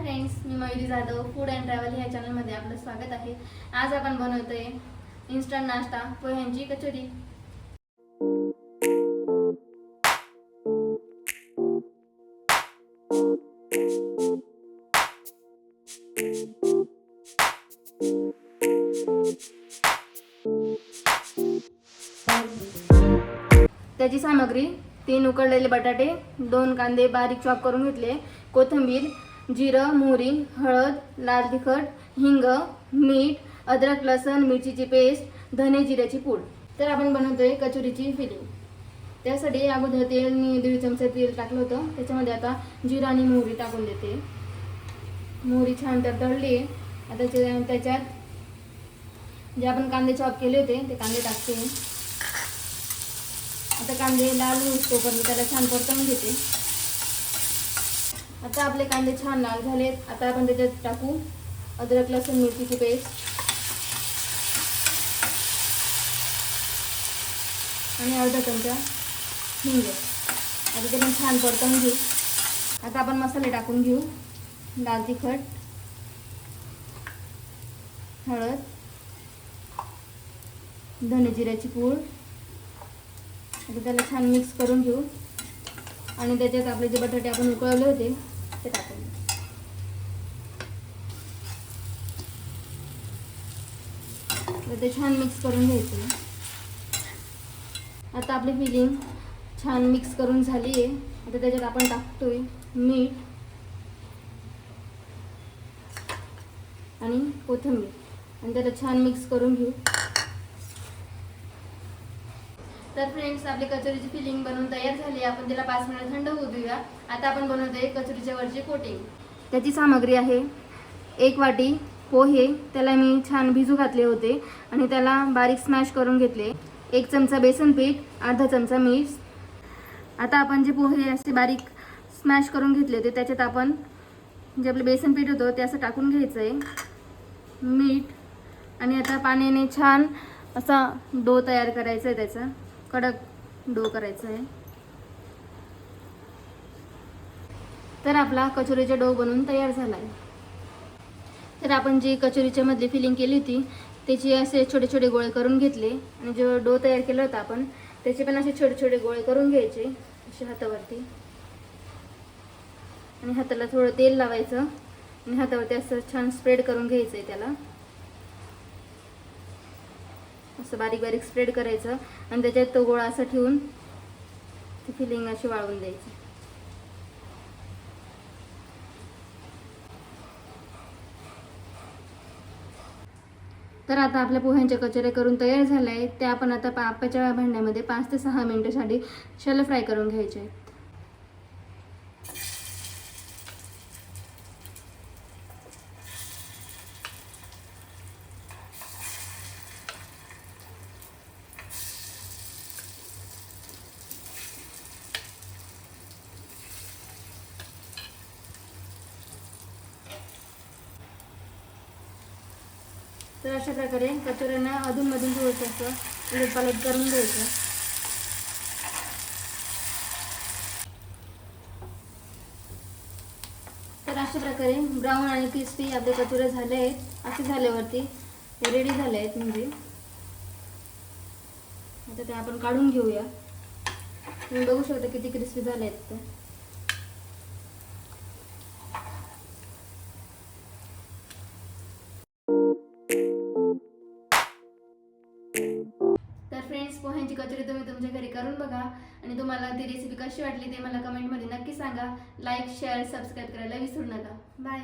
Friends, me Mayuri Jadhav food and travel ह्या चॅनलमध्ये आपलं स्वागत आहे। आज आपण बनवतोय इन्स्टंट नाश्ता पोह्यांची कचोरी। त्याची सामग्री 3 उकडलेले बटाटे, 2 कांदे बारीक चॉप करून घेतले, कोथिंबीर, जिरं, मोहरी, हळद, लाल तिखट, हिंग, मीठ, अद्रक लसूण मिरचीची पेस्ट, धने जिऱ्याची पूड। तर आपण बनवतोय कचोरीची फिलिंग। त्यासाठी अगोदर तेल मी 1.5 चमचा तेल टाकलं होतं। त्याच्यामध्ये आता जिरं आणि मोहरी टाकून देते। मोहरी छान तडतडली। आता त्याच्यात जे आपण कांदे चॉप केले होते ते कांदे टाकते। आता कांदे लाल होईपर्यंत त्याला छान परतवून घेते। आता आपले कांदे छान लाल झालेत। आता आपण त्याच्यात टाकू अद्रक लसूण मिरचीची पेस्ट आणि अर्धा चमचा हिंग। आता ते पण छान परतवून घेऊ। आता आपण मसाले टाकून घेऊ। लाल तिखट, हळद, धने जिऱ्याची पूड। आता त्याला छान मिक्स करून घेऊ आणि त्याच्यात आपले जे बटाटे आपण उकळवले होते ते टाकून देऊ। ते छान मिक्स करून घ्यायचे। आता आपली फिलिंग छान मिक्स करून झाली आहे। आता त्याच्यात आपण टाकतोय मीठ आणि कोथिंबीर आणि त्याला छान मिक्स करून घेऊ। तर फ्रेंड्स, आपली कचोरीची फिलिंग बनवून तयार झाली। आपण त्याला 5 मिनिट थंड होऊ देऊया। आता आपण बनवतोय कचोरीच्या वरची कोटिंग। त्याची सामग्री आहे 1 वाटी पोहे, त्याला मी छान भिजू घातले होते आणि त्याला बारीक स्मॅश करून घेतले। 1 चमचा बेसन पीठ, अर्धा चमचा मीठ। आता आपण जे पोहे असे बारीक स्मॅश करून घेतले होते त्याच्यात आपण जे आपले बेसन पीठ होतं ते असं टाकून घ्यायचं आहे, मीठ आणि आता पाण्याने छान असा डो तयार करायचा आहे। त्याचा कडक डो करायचा आहे। तर आपला कचोरीचा डो बनवून तयार झाला आहे। तर आपण जी कचोरीच्या मध्ये फिलिंग केली होती त्याचे असे छोटे छोटे गोळे करून घेतले आणि जो डो तयार केला होता आपण त्याचे पण असे छोटे छोटे गोळे करून घ्यायचे असे हातावरती आणि हाताला थोडं तेल लावायचं आणि हातावरती असं छान स्प्रेड करून घ्यायचंय। त्याला असं बारीक बारीक स्प्रेड करायचं आणि त्याच्यात तो गोळा असा ठेवून ती फिलिंग अशी वाळवून द्यायची। तर आता आपल्या पोह्यांच्या कचोऱ्या करून तयार झाल्या आहेत। त्या आपण आता पापाच्या भांड्यामध्ये 5 ते 6 मिनिटांसाठी शॅलो फ्राय करून घ्यायचे आहेत। तर अशा प्रकारे कचोऱ्यांना अधूनमधून थोडंसं असं उलटपालट करून घ्यायचं। तर अशा प्रकारे ब्राऊन आणि क्रिस्पी आपले कचोरे झाले आहेत। असे झाल्यावरती हे रेडी झाले आहेत। म्हणजे आता ते आपण काढून घेऊया। तुम्ही बघू शकता किती क्रिस्पी झाले आहेत ते। तर फ्रेंड्स, पोह्यांची कचोरी तुम्ही तुमच्या घरी करून बघा आणि तुम्हाला ती रेसिपी कशी वाटली ते मला कमेंटमध्ये नक्की सांगा। लाईक, शेअर, सबस्क्राईब करायला विसरू नका। बाय।